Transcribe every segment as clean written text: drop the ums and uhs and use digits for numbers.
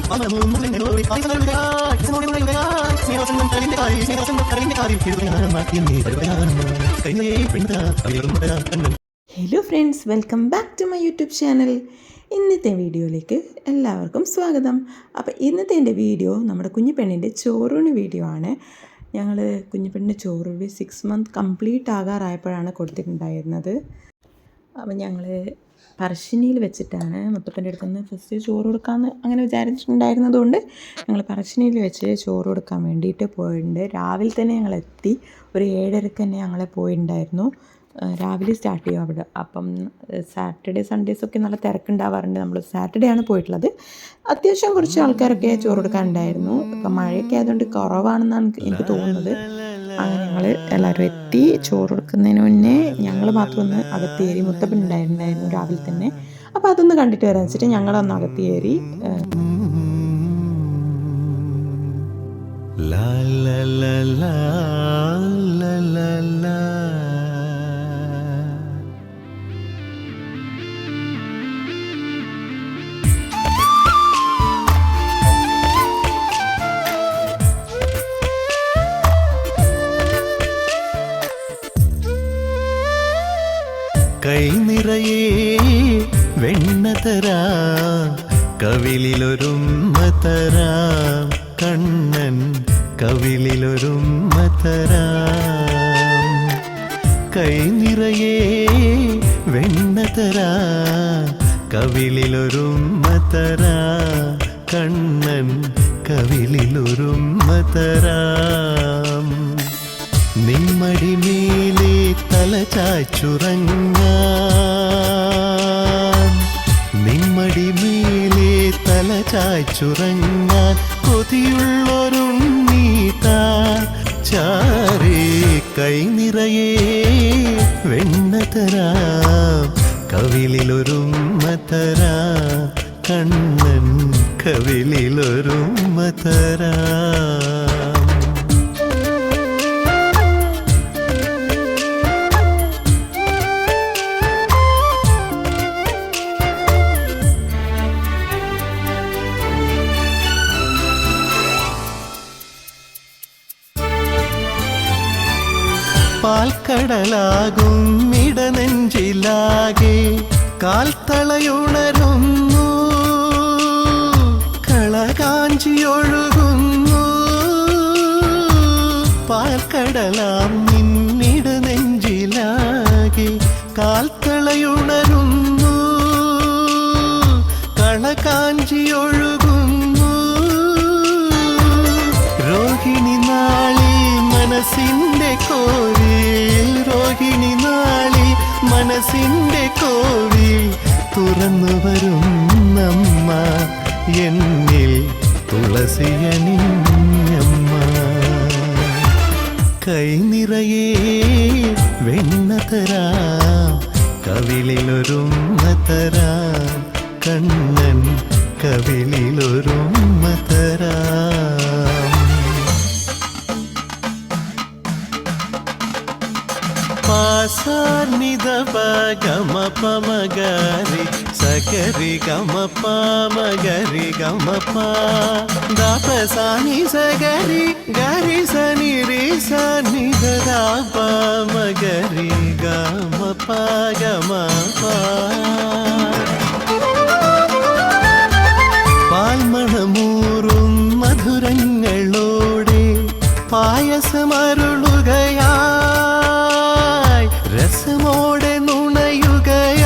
Hello friends, welcome back to my YouTube channel. ഇന്നത്തെ വീഡിയോയിലേക്ക് എല്ലാവർക്കും സ്വാഗതം. അപ്പോൾ ഇന്നത്തെ എൻ്റെ വീഡിയോ നമ്മുടെ കുഞ്ഞിപ്പെണ്ണിൻ്റെ ചോറൂണ് വീഡിയോ ആണ്. ഞങ്ങൾ കുഞ്ഞിപ്പെണ്ണിൻ്റെ ചോറൂണ് 6 മന്ത് കംപ്ലീറ്റ് ആകാറായപ്പോഴാണ് കൊടുത്തിട്ടുണ്ടായിരുന്നത്. അപ്പോൾ ഞങ്ങൾ പറശ്ശിനിയിൽ വെച്ചിട്ടാണ് മുത്തപ്പൻ്റെ അടുത്ത് നിന്ന് ഫസ്റ്റ് ചോറ് കൊടുക്കാമെന്ന് അങ്ങനെ വിചാരിച്ചിട്ടുണ്ടായിരുന്നതുകൊണ്ട് ഞങ്ങൾ പറശ്ശിനിയിൽ വെച്ച് ചോറ് കൊടുക്കാൻ വേണ്ടിയിട്ട് പോയിട്ടുണ്ട്. രാവിലെ തന്നെ ഞങ്ങൾ എത്തി. ഒരു 7:30 തന്നെ ഞങ്ങൾ പോയിട്ടുണ്ടായിരുന്നു. രാവിലെ സ്റ്റാർട്ട് ചെയ്യും അവിടെ. അപ്പം സാറ്റർഡേ സൺഡേസൊക്കെ നല്ല തിരക്കുണ്ടാവാറുണ്ട്. നമ്മൾ സാറ്റർഡേ ആണ് പോയിട്ടുള്ളത്. അത്യാവശ്യം കുറച്ച് ആൾക്കാരൊക്കെ ചോറ് കൊടുക്കാനുണ്ടായിരുന്നു. ഇപ്പം മഴയൊക്കെ ആയതുകൊണ്ട് കുറവാണെന്നാണ് എനിക്ക് തോന്നുന്നത്. അങ്ങനെ ഞങ്ങൾ എല്ലാവരും എത്തി. ചോറ് കൊടുക്കുന്നതിന് മുന്നേ ഞങ്ങൾ മാത്രം ഒന്ന് അകത്തേറി. മുത്തപ്പൻ ഉണ്ടായിരുന്നു രാവിലെ തന്നെ. അപ്പോൾ അതൊന്ന് കണ്ടിട്ട് വരാൻ വെച്ചിട്ട് ഞങ്ങളൊന്ന് അകത്തേറി. കൈ നിറയെ വെണ്ണ തരാം, കവിളിലൊരുമ്മ തരാം, കണ്ണൻ കവിളിലൊരുമ്മ തരാം. കൈ നിറയെ വെണ്ണ തരാം, കവിളിലൊരുമ്മ തരാം, കണ്ണൻ കവിളിലൊരുമ്മ തരാം. നിമ്മടി മേലെ തല ചായ്ച്ചുറങ്ങാൻ, നിമ്മടി മേലെ തല ചായ്ച്ചുറങ്ങാൻ കൊതിയുള്ളൊരുണ്ണീതാ ചാരേ. കൈ നിറയെ വെണ്ണ തരാം, കവിളിലൊരുമ്മ തരാം, കണ്ണൻ കവിളിലൊരുമ്മ തരാം. പാൽക്കടലാകും ഇടനെഞ്ചിലാകെ കാൽത്തളയുണരുന്നു, കളകാഞ്ചിയൊഴുകുന്നു. പാൽക്കടലാം നിന്നിടനെഞ്ചിലാകെ കാൽത്തളയുണരുന്നു, കളകാഞ്ചിയൊഴുകുന്നു. രോഹിണി നാളി മനസ്സിൻ്റെ കോവിൽ, രോഹിണി നാളി മനസ്സിൻ്റെ കോവിൽ തുറന്നു വരുന്നമ്മ, എന്നിൽ തുളസിയണിഞ്ഞമ്മ. കൈ നിറയെ വെണ്ണ തരാം, കവിളിലൊരുമ്മ തരാം, കണ്ണൻ കവിളിലൊരുമ്മ തരാം. പാസാനിധ പഗമ പമഗരി സഗരി ഗമ പമഗരി ഗമ പ ദപസാനി സഗരി ഗരി സനി രി സനി ധ പമഗരി ഗമ പഗമ പ. പാൽമണമൂറും മധുരങ്ങളോടെ പായസമരുളുകയാ, രസമോടെ നുണയുകയായി.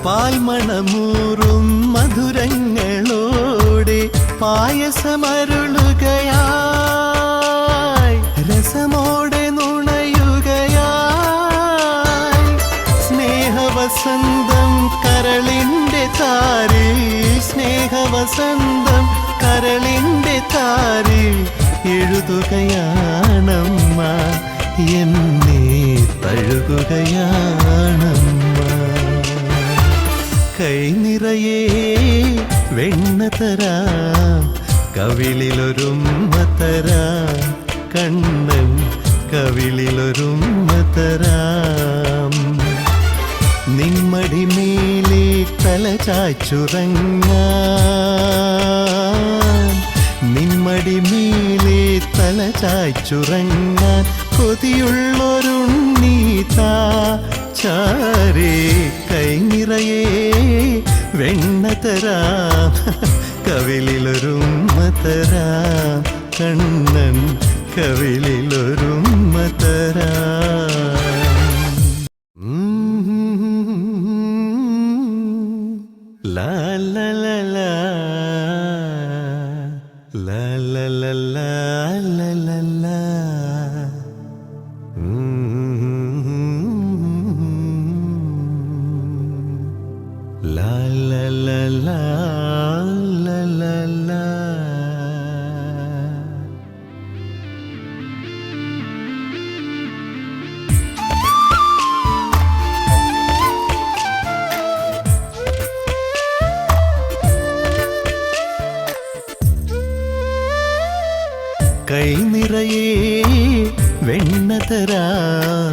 പാൽമണമൂറും മധുരങ്ങളോടെ പായസമരുളുകയായി, രസമോടെ നുണയുകയായി. സ്നേഹവസന്തം കരളിൻ്റെ താരിൽ, സ്നേഹവസന്തം കരളിൻ്റെ താരിൽ എഴുതുകയാണമ്മ, എന്നെ തഴുകുകയാണമ്മ. കൈ നിറയെ വെണ്ണ തരാം, കവിളിലൊരുമ്മ തരാം, കണ്ണൻ കവിളിലൊരുമ്മ തരാം. നിമ്മടി മേലെ തല ചായ്ച്ചുറങ്ങാൻ, ചായ്ച്ചുറങ്ങാൻ കൊതിയുള്ളൊരുണ്ണീതാ ചാരേ കൈനിറയേ വെണ്ണ തരാം കവിളിലൊരുമ്മ തരാം കണ്ണൻ കവിളിലൊരുമ്മ തരാം ലാ ലാ ലാ ലാ ലാ ലാ ലാ ലാ ലാ ലാ ലാ ലാ ലാ ലാ ലാ ലാ ലാ ലാ കൈനിറയേ വെണ്ണ തരാം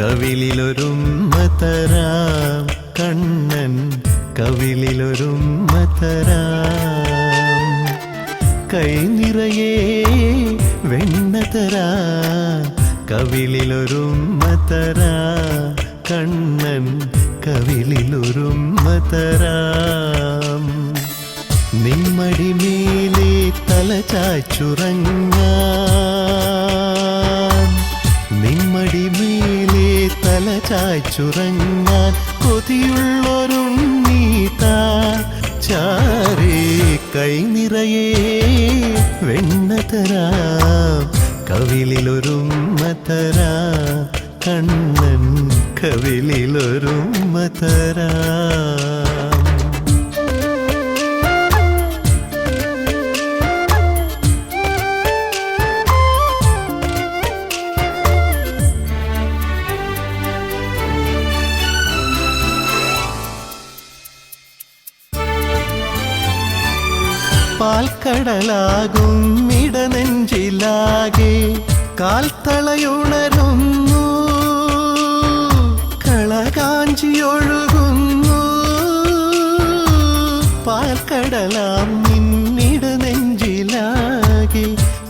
കവിളിലൊരുമ്മ തരാം കണ്ണൻ കവിളിലൊരുമ്മ തരാം കൈനിറയേ വെണ്ണ തരാം കവിളിലൊരുമ്മ തരാം കണ്ണൻ കവിളിലൊരുമ്മ തരാം നിമ്മടി മേലെ തല ചായ്ച്ചുറങ്ങാൻ നിമ്മടി മേലെ തല ചായ്ച്ചുറങ്ങാൻ കൊതിയുള്ളൊരുണ്ണീതാ ചാരേ കൈനിറയേ വെണ്ണ തരാം കവിളിലൊരുമ്മ തരാം കണ്ണൻ കവിളിലൊരുമ്മ തരാം പാൽക്കടലാകും ഇടനെഞ്ചിലാകെ കാൽത്തളയുണരുന്നു കളകാഞ്ചിയൊഴുകുന്നു പാൽക്കടലാം നിന്നിടനെഞ്ചിലാകെ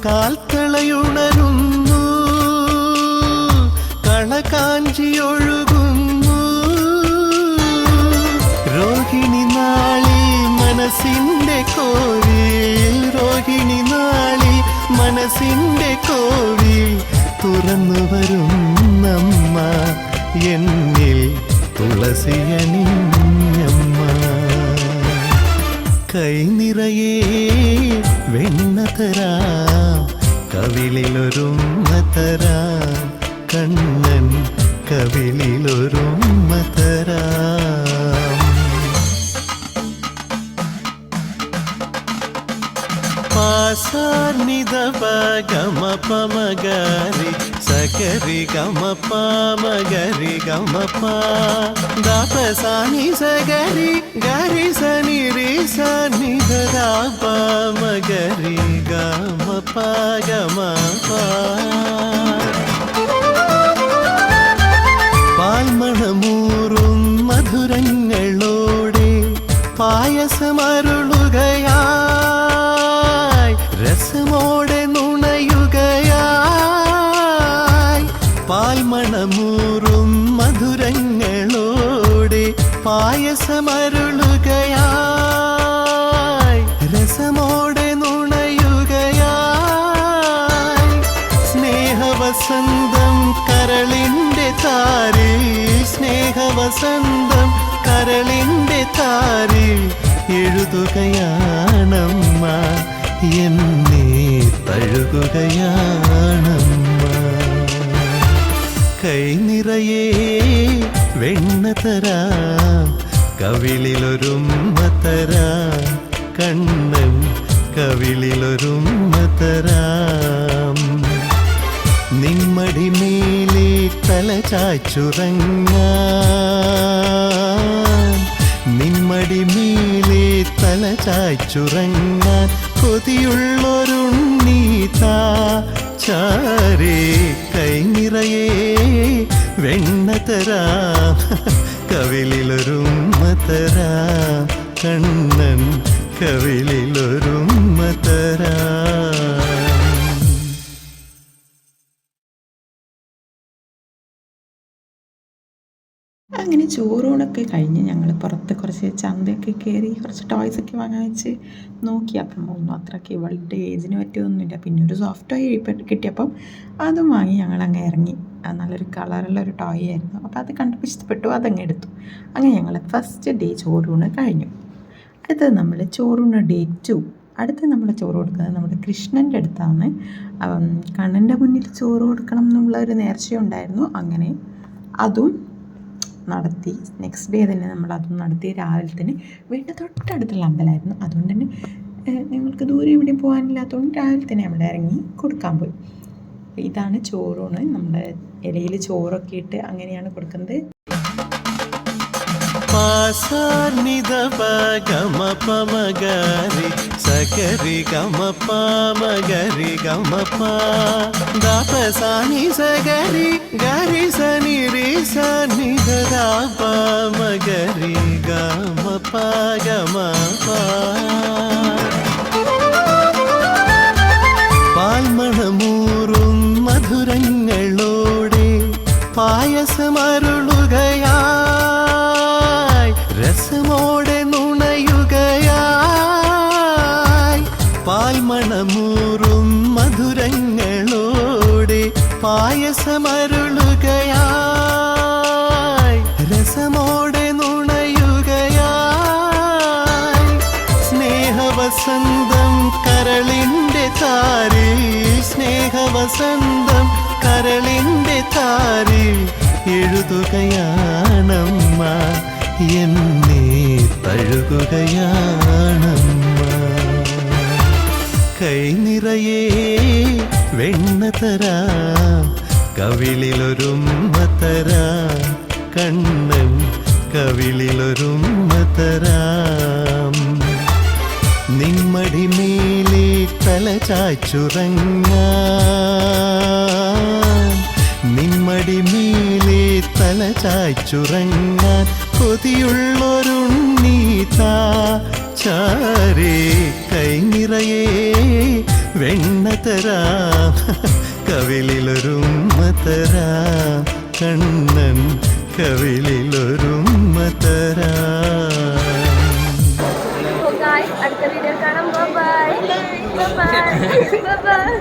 കാൽത്തളയുണരുന്നു കളകാഞ്ചിയൊഴുകുന്നു രോഹിണി നാളിൽ മനസ്സിന്റെ കോവിൽ രോഹിണി നാളിൽ മനസ്സിന്റെ കോവിൽ തുറന്നു വരും നമ്മ എന്നിൽ തുളസിയണിഞ്ഞമ്മ കൈനിറയേ വെണ്ണ തരാം കവിളിലൊരുമ്മ തരാം കണ്ണൻ കവിളിലൊരുമ്മ തരാം പാസാർനിധ ഗമ പമഗരി സകരി ഗമ പമഗരി ഗമ പ ദപസാനി സഗരി ഗരി സനി രി സനി ധ പമഗരി ഗമ പ ഗമ പ പാൽമണമൂറും മധുരങ്ങളോടെ പായസമരുളുകയായി രസമോടെ നുണയുകയായി പാൽമണമൂറും മധുരങ്ങളോടെ പായസമരുളുകയായി രസമോടെ നുണയുകയായി സ്നേഹവസന്തം കരളിന്റെ താരിൽ സ്നേഹവസന്തം കരളിന്റെ താരിൽ എഴുതുകയാണമ്മ എന്നെ തഴുകുകയാണമ്മ കൈനിറയേ വെണ്ണ തരാം കവിളിലൊരുമ്മ തരാം കണ്ണൻ കവിളിലൊരുമ്മ തരാം നിമ്മടി മേലെ തല ചായ്ച്ചുറങ്ങാൻ നിമ്മടി മേലെ തല ചായ്ച്ചുറങ്ങാൻ കൊതിയുള്ളൊരുണ്ണീതാ ചാരേ കൈനിറയേ വെണ്ണ തരാം കവിളിലൊരുമ്മ തരാം കണ്ണൻ കവിളിലൊരുമ്മ തരാം അങ്ങനെ ചോറൂണൊക്കെ കഴിഞ്ഞ് ഞങ്ങൾ പുറത്ത് കുറച്ച് ചന്തയൊക്കെ കയറി കുറച്ച് ടോയ്സൊക്കെ വാങ്ങാൻ വെച്ച് നോക്കി. അപ്പം ഒന്നും അത്രയ്ക്ക് ഇവളുടെ ഏജിന് പറ്റിയൊന്നുമില്ല. പിന്നെ ഒരു സോഫ്റ്റ് ടോയ് കിട്ടിയപ്പം അതും വാങ്ങി ഞങ്ങളങ്ങ് ഇറങ്ങി. നല്ലൊരു കളറുള്ളൊരു ടോയ് ആയിരുന്നു. അപ്പോൾ അത് കണ്ടപ്പോൾ ഇഷ്ടപ്പെട്ടു, അതങ്ങ് എടുത്തു. അങ്ങനെ ഞങ്ങൾ ഫസ്റ്റ് ഡേ ചോറൂണ് കഴിഞ്ഞു. അടുത്തത് നമ്മൾ ചോറൂണ് ഡേ 2. അടുത്ത് നമ്മൾ ചോറ് കൊടുക്കുന്നത് നമ്മുടെ കൃഷ്ണൻ്റെ അടുത്താണ്. കണ്ണൻ്റെ മുന്നിൽ ചോറ് കൊടുക്കണം എന്നുള്ളൊരു നേർച്ചയുണ്ടായിരുന്നു. അങ്ങനെ അതും നടത്തി. നെക്സ്റ്റ് ഡേ തന്നെ നമ്മളതും നടത്തി. രാവിലെ തന്നെ വീടിൻ്റെ തൊട്ടടുത്തുള്ള അമ്പലമായിരുന്നു. അതുകൊണ്ട് തന്നെ ഞങ്ങൾക്ക് ദൂരെ എവിടെയും പോകാനില്ലാത്തതുകൊണ്ട് രാവിലെ തന്നെ അവിടെ ഇറങ്ങി കൊടുക്കാൻ പോയി. ഇതാണ് ചോറൂണ്. നമ്മുടെ ഇലയിൽ ചോറൊക്കെ ഇട്ട് അങ്ങനെയാണ് കൊടുക്കുന്നത്. പാസാനിധ ഗമ പമഗരി സഗരി ഗമ പമഗരി ഗമ പ ദാപസാനി സഗരി ഗരി സനി രി സനി ധ പമഗരി ഗമ പ ഗമ പ. പാൽമണമൂറും മധുരങ്ങളോടെ പായസമരുളുകയാ, രസമോടെ നുണയുകയായി. പാൽമണമൂറും മധുരങ്ങളോടെ പായസമരുളുകയായി, രസമോടെ നുണയുകയായി. സ്നേഹവസന്തം കരളിൻ്റെ താരിൽ, സ്നേഹവസന്തം കരളിൻ്റെ താരിൽ എഴുതുകയാണമ്മ, എന്നെ തഴുകുകയാണമ്മ. കൈ നിറയെ വെണ്ണ തരാം, കവിളിലൊരുമ്മ തരാം, കണ്ണൻ കവിളിലൊരുമ്മ തരാം. നിമ്മടി മേലെ തല ചായ്ച്ചുറങ്ങാൻ, നിമ്മടി മേലെ തല ചായ്ച്ചുറങ്ങാൻ കൊതിയുള്ളൊരുണ്ണീതാ ചാരേ. കൈ നിറയെ വെണ്ണ തരാം, കവിളിലൊരുമ്മ തരാം, കണ്ണൻ കവിളിലൊരുമ്മ തരാം. അടുത്ത വീഡിയോ കാണാം. Bye bye bye bye.